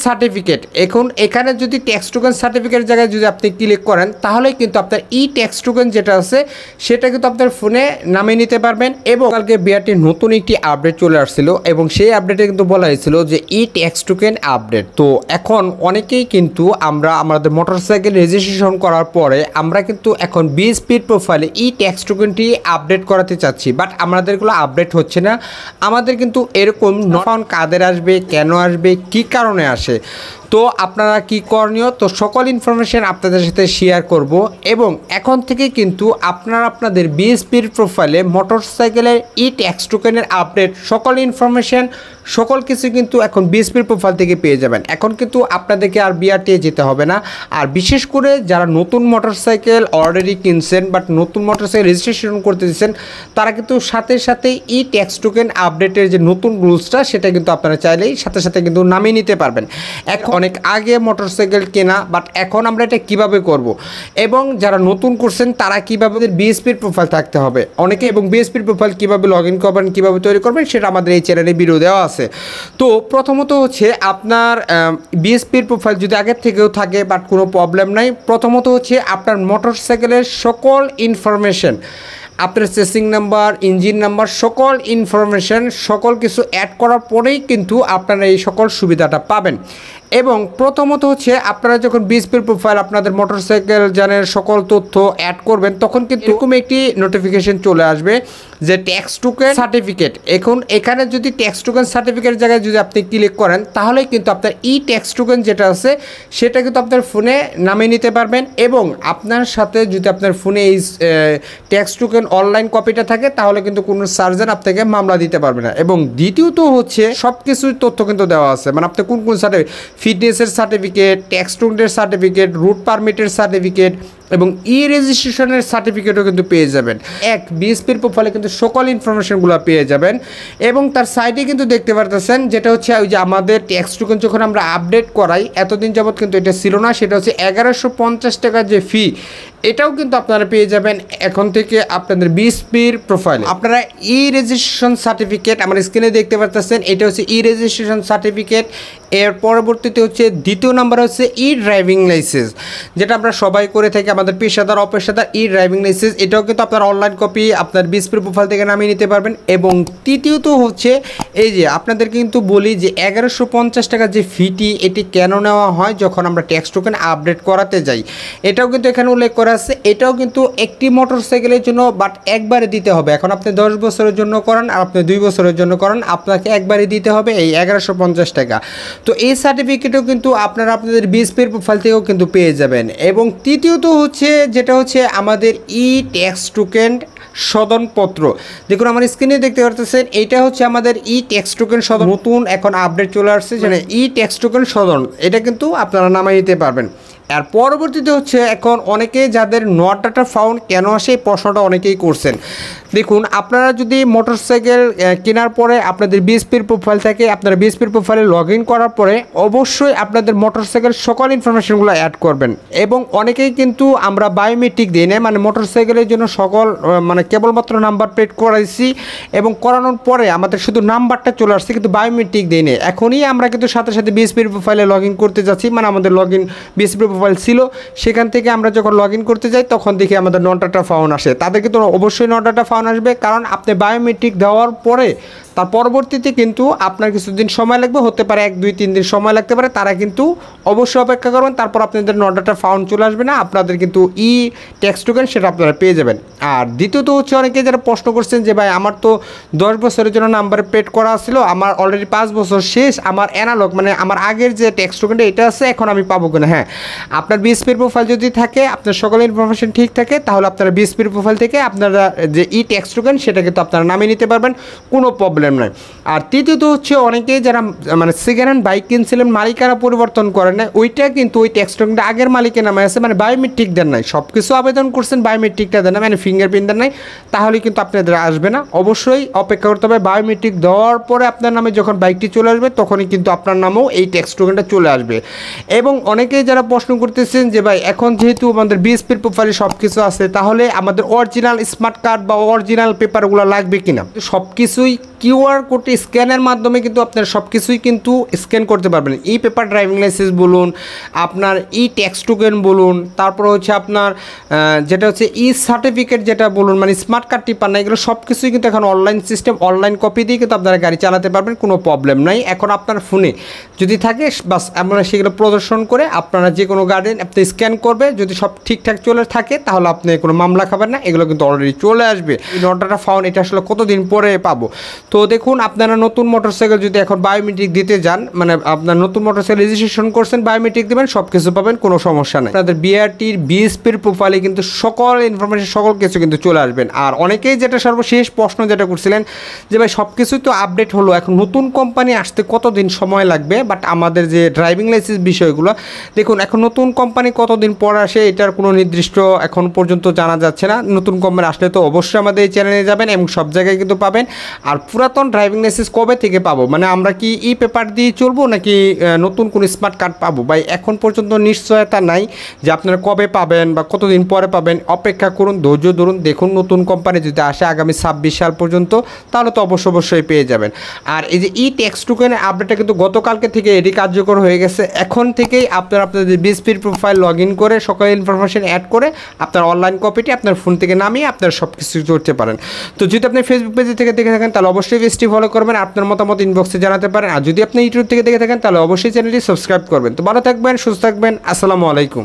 Certificate. এখন এখানে যদি ট্যাক্স টোকেন সার্টিফিকেট জায়গায় যদি আপনি ক্লিক করেন তাহলে কিন্তু আপনার ট্যাক্স টোকেন যেটা আছে সেটা কিন্তু আপনার ফোনে নামিয়ে নিতে পারবেন। এবং কালকে বিআরটির নতুন একটি আপডেট চলে আসছিল এবং সেই আপডেটে কিন্তু বলা হয়েছিল যে ট্যাক্স টোকেন আপডেট। তো এখন অনেকেই কিন্তু আমরা আমাদের মোটরসাইকেল রেজিস্ট্রেশন করার পরে আমরা কিন্তু এখন বিএসপির প্রোফাইলে ট্যাক্স টোকেনটি আপডেট করাতে চাচ্ছি, বাট আমাদেরগুলো আপডেট হচ্ছে না। আমাদের কিন্তু এরকম নট কাদের আসবে, কেন আসবে, কি কারণে আসে, তো আপনারা কি করণীয়, তো সকল ইনফরমেশন আপনাদের সাথে শেয়ার করব। এবং এখন থেকে কিন্তু আপনারা আপনাদের বিএসপির প্রোফাইলে মোটরসাইকেলের ট্যাক্স টোকেনের আপডেট সকল ইনফরমেশন সকল কিছু কিন্তু এখন বিএসপির প্রোফাইল থেকে পেয়ে যাবেন। এখন কিন্তু আপনাদেরকে আর বিআরটি যেতে হবে না। আর বিশেষ করে যারা নতুন মোটরসাইকেল অলরেডি কিনছেন বাট নতুন মোটরসাইকেল রেজিস্ট্রেশন করতে দিচ্ছেন তারা কিন্তু সাথে সাথে ট্যাক্স টোকেন আপডেটের যে নতুন রুলসটা সেটা কিন্তু আপনারা চাইলেই সাথে সাথে কিন্তু নামিয়ে নিতে পারবেন। এখন অনেক আগে মোটরসাইকেল কেনা, বাট এখন আমরা এটা কিভাবে করব এবং যারা নতুন করছেন তারা কীভাবে বিএসপির প্রোফাইল থাকতে হবে অনেকে, এবং বিএসপির প্রোফাইল কীভাবে লগ ইন করবেন, কীভাবে তৈরি করবেন সেটা আমাদের এই চ্যানেলে ভিডিও দেওয়া আছে। তো প্রথমত হচ্ছে আপনার বিএসপির প্রোফাইল যদি আগের থেকেও থাকে বাট কোনো প্রবলেম নাই, প্রথমত হচ্ছে আপনার মোটরসাইকেলের সকল ইনফরমেশন, আপনার চেসিং নাম্বার, ইঞ্জিন নাম্বার, সকল ইনফরমেশন সকল কিছু অ্যাড করার পরেই কিন্তু আপনারা এই সকল সুবিধাটা পাবেন। এবং প্রথমত হচ্ছে আপনারা যখন বিএসপির প্রোফাইল আপনাদের মোটরসাইকেল যানের সকল তথ্য অ্যাড করবেন তখন কিন্তু এরকম একটি নোটিফিকেশন চলে আসবে যে ট্যাক্স টোকেন সার্টিফিকেট। এখন এখানে যদি ট্যাক্স টোকেন সার্টিফিকেট জায়গায় যদি আপনি ক্লিক করেন তাহলে কিন্তু আপনার ট্যাক্স টোকেন যেটা আছে সেটা কিন্তু আপনার ফোনে নামিয়ে নিতে পারবেন। এবং আপনার সাথে যদি আপনার ফোনে এই ট্যাক্স টোকেন অনলাইন কপিটা থাকে তাহলে কিন্তু কোনো সার্জন আপনাকে মামলা দিতে পারবে না। এবং দ্বিতীয়ত হচ্ছে সব কিছুর তথ্য কিন্তু দেওয়া আছে, মানে আপনি কোন কোন সার্টিফিকেট, ফিটনেসের সার্টিফিকেট, ট্যাক্স টোকেনের সার্টিফিকেট, রুট পারমিটের সার্টিফিকেট এবং রেজিস্ট্রেশনের সার্টিফিকেটও কিন্তু পেয়ে যাবেন। এক বিএসপির প্রোফাইলে কিন্তু সকল ইনফরমেশনগুলো পেয়ে যাবেন। এবং তার সাইডে কিন্তু দেখতে পারতেছেন যেটা হচ্ছে ওই যে আমাদের ট্যাক্স টোকেন যখন আমরা আপডেট করাই এতদিন যাবৎ কিন্তু এটা ছিল না, সেটা হচ্ছে 1150 টাকার যে ফি এটাও কিন্তু আপনারা পেয়ে যাবেন এখন থেকে আপনাদের বিএসপির প্রোফাইলে। আপনারা রেজিস্ট্রেশন সার্টিফিকেট আমার স্ক্রিনে দেখতে পারতেছেন, এটা হচ্ছে রেজিস্ট্রেশন সার্টিফিকেট। এর পরবর্তীতে হচ্ছে দ্বিতীয় নাম্বার হচ্ছে ড্রাইভিং লাইসেন্স, যেটা আমরা সবাই করে থাকি আমাদের পেশাদার অপেশাদার ড্রাইভিং লাইসেন্স, এটাও কিন্তু আপনার অনলাইন কপি আপনার বিএসপির প্রোফাইল থেকে নামিয়ে নিতে পারবেন। এবং তৃতীয়ত হচ্ছে এই যে আপনাদের কিন্তু বলি যে 1150 টাকার যে ফিটি এটি কেন নেওয়া হয় যখন আমরা ট্যাক্স টোকেন আপডেট করাতে যাই, এটাও কিন্তু এখানে উল্লেখ করা আছে। এটাও কিন্তু একটি মোটরসাইকেলের জন্য বাট একবারে দিতে হবে। এখন আপনি 10 বছরের জন্য করেন আর আপনি 2 বছরের জন্য করেন, আপনাকে একবারে দিতে হবে এই 1150 টাকা। তো এই সার্টিফিকেটও কিন্তু আপনারা আপনাদের বিএসপির প্রোফাইল থেকেও কিন্তু পেয়ে যাবেন। এবং তৃতীয়ত হচ্ছে যেটা হচ্ছে আমাদের ট্যাক্স টোকেন সদনপত্র, দেখুন আমার স্ক্রিনে দেখতে পারতেছেন এইটা হচ্ছে আমাদের ট্যাক্স টোকেন সদন, নতুন এখন আপডেট চলে আসছে যেটা ট্যাক্স টোকেন সদন, এটা কিন্তু আপনারা নামিয়ে নিতে পারবেন। আর পরবর্তীতে হচ্ছে এখন অনেকে যাদের নট ডাটা ফাউন্ড কেন আসে এই প্রশ্নটা অনেকেই করছেন। দেখুন আপনারা যদি মোটরসাইকেল কেনার পরে আপনাদের বিএসপির প্রোফাইল থেকে আপনারা বিএসপির প্রোফাইলে লগ ইন করার পরে অবশ্যই আপনাদের মোটরসাইকেল সকল ইনফরমেশনগুলো অ্যাড করবেন। এবং অনেকেই কিন্তু আমরা বায়োমেট্রিক দিই না, মানে মোটরসাইকেলের জন্য সকল মানে কেবলমাত্র নাম্বার প্লেট করাইছি এবং করানোর পরে আমাদের শুধু নাম্বারটা চলে আসছে কিন্তু বায়োমেট্রিক দিই না। এখনই আমরা কিন্তু সাথে সাথে বিএসপির প্রোফাইলে লগ ইন করতে যাচ্ছি, মানে আমাদের লগ ইন বিএসপির প্রোফাইল ছিল সেখান থেকে আমরা যখন লগ ইন করতে যাই তখন দেখি আমাদের নট ডাটা ফাউন্ড আসে। তাদের কিন্তু অবশ্যই নট ডাটা ফাউন্ড আসবে, কারণ আপনি বায়োমেট্রিক দেওয়ার পরে তার পরবর্তীতে কিন্তু আপনার কিছুদিন সময় লাগবে, হতে পারে 1-2-3 দিন সময় লাগতে পারে, তারা কিন্তু অবশ্যই অপেক্ষা করবেন, তারপর আপনাদের নট ডাটা ফাউন্ড চলে আসবে না, আপনাদের কিন্তু ট্যাক্স টোকেন সেটা আপনারা পেয়ে যাবেন। আর দ্বিতীয়ত হচ্ছে অনেকে যারা প্রশ্ন করছেন যে ভাই আমার তো 10 বছরের জন্য নাম্বার প্লেট করা ছিল, আমার অলরেডি 5 বছর শেষ, আমার অ্যানালগ মানে আমার আগের যে ট্যাক্স টোকেনটা এটা আছে এখন আমি পাবো কিনা। হ্যাঁ, আপনার বিএসপির প্রোফাইল যদি থাকে আপনার সকল ইনফরমেশন ঠিক থাকে তাহলে আপনারা বিএসপির প্রোফাইল থেকে আপনারা যে ট্যাক্স টোকেন সেটা কিন্তু আপনারা নামিয়ে নিতে পারবেন, কোনো প্রবলেম নয়। আর তৃতীয়ত হচ্ছে অনেকেই যারা মানে সেকেন্ড হ্যান্ড বাইক কিনছিলেন মালিকানা পরিবর্তন করেন না, ওইটা কিন্তু ওই ট্যাক্স টোকেনটা আগের মালিকের নামে আছে, মানে বায়োমেট্রিক দেন নাই, সব কিছু আবেদন করছেন বায়োমেট্রিকটা দেন না, মানে ফিঙ্গারপ্রিন্ট দেন নাই, তাহলে কিন্তু আপনাদের আসবে না। অবশ্যই অপেক্ষা করতে হবে বায়োমেট্রিক দেওয়ার পরে আপনার নামে যখন বাইকটি চলে আসবে তখনই কিন্তু আপনার নামেও এই ট্যাক্স টোকেনটা চলে আসবে। এবং অনেকেই যারা প্রশ্ন করতেছেন যে ভাই এখন যেহেতু আমাদের বিএসপির প্রোফাইলে সব কিছু আছে তাহলে আমাদের অরিজিনাল স্মার্ট কার্ড বা অরিজিনাল পেপারগুলো লাগবে কিনা, সব কিছুই কি কিউআর কোড স্ক্যানের মাধ্যমে কিন্তু আপনার সব কিছুই কিন্তু স্ক্যান করতে পারবেন। ই পেপার ড্রাইভিং লাইসেন্স বলুন, আপনার ই ট্যাক্স টোকেন বলুন, তারপর হচ্ছে আপনার যেটা হচ্ছে ই সার্টিফিকেট যেটা বলুন, মানে স্মার্ট কার্ড টিপার না, এগুলো সব কিছুই কিন্তু এখন অনলাইন সিস্টেম, অনলাইন কপি দিয়ে কিন্তু আপনারা গাড়ি চালাতে পারবেন, কোনো প্রবলেম নাই। এখন আপনার ফোনে যদি থাকে বাস আপনারা সেগুলো প্রদর্শন করে আপনারা যে কোনো গাড়ি আপনি স্ক্যান করবে, যদি সব ঠিকঠাক চলে থাকে তাহলে আপনি কোনো মামলা খাবেন না, এগুলো কিন্তু অলরেডি চলে আসবে। এই নটাটা ফাউন্ড এটা আসলে কতদিন পরে পাবো? তো দেখুন, আপনারা নতুন মোটরসাইকেল যদি এখন বায়োমেট্রিক দিতে যান, মানে আপনার নতুন মোটরসাইকেল রেজিস্ট্রেশন করছেন, বায়োমেট্রিক দেবেন, সব কিছু পাবেন, কোনো সমস্যা নেই। আপনাদের বিআরটির বিএসপির প্রোফাইলে কিন্তু সকল ইনফরমেশন সকল কিছু কিন্তু চলে আসবেন। আর অনেকেই যেটা সর্বশেষ প্রশ্ন যেটা করছিলেন যে ভাই সব কিছুই তো আপডেট হলো, এখন নতুন কোম্পানি আসতে কতদিন সময় লাগবে, বাট আমাদের যে ড্রাইভিং লাইসেন্স বিষয়গুলো দেখুন, এখন নতুন কোম্পানি কতদিন পর আসে এটার কোনো নির্দিষ্ট এখন পর্যন্ত জানা যাচ্ছে না। নতুন কোম্পানি আসলে তো অবশ্যই আমাদের এই চ্যানেলে যাবেন এবং সব জায়গায় কিন্তু পাবেন। আর পুরাতন ড্রাইভিং লাইসেন্স কবে থেকে পাবো, মানে আমরা কি ই পেপার দিয়ে চলবো নাকি নতুন কোনো স্মার্ট কার্ড পাবো, ভাই এখন পর্যন্ত নিশ্চয়তা নাই যে আপনারা কবে পাবেন বা কতদিন পরে পাবেন। অপেক্ষা করুন, ধৈর্য ধরুন, দেখুন নতুন কোম্পানি যদি আসে আগামী 26 সাল পর্যন্ত তাহলে তো অবশ্যই পেয়ে যাবেন। আর এই যে ই ট্যাক্স টোকেনের আপডেটটা কিন্তু গতকালকে থেকে এটি কার্যকর হয়ে গেছে। এখন থেকেই আপনারা আপনাদের বিএসপির প্রোফাইল লগ ইন করে সকল ইনফরমেশন অ্যাড করে আপনার অনলাইন কপিটি আপনার ফোন থেকে নামিয়ে আপনারা সব কিছু করতে পারেন। তো যদি আপনি ফেসবুক পেজ থেকে দেখে থাকেন তাহলে অবশ্যই পেজটি ফলো করবেন, আপনার মতামত ইনবক্সে জানাতে পারেন। আর যদি আপনি ইউটিউব থেকে দেখে থাকেন তাহলে অবশ্যই চ্যানেলটি সাবস্ক্রাইব করবেন। তো ভালো থাকবেন, সুস্থ থাকবেন, আসসালামু আলাইকুম।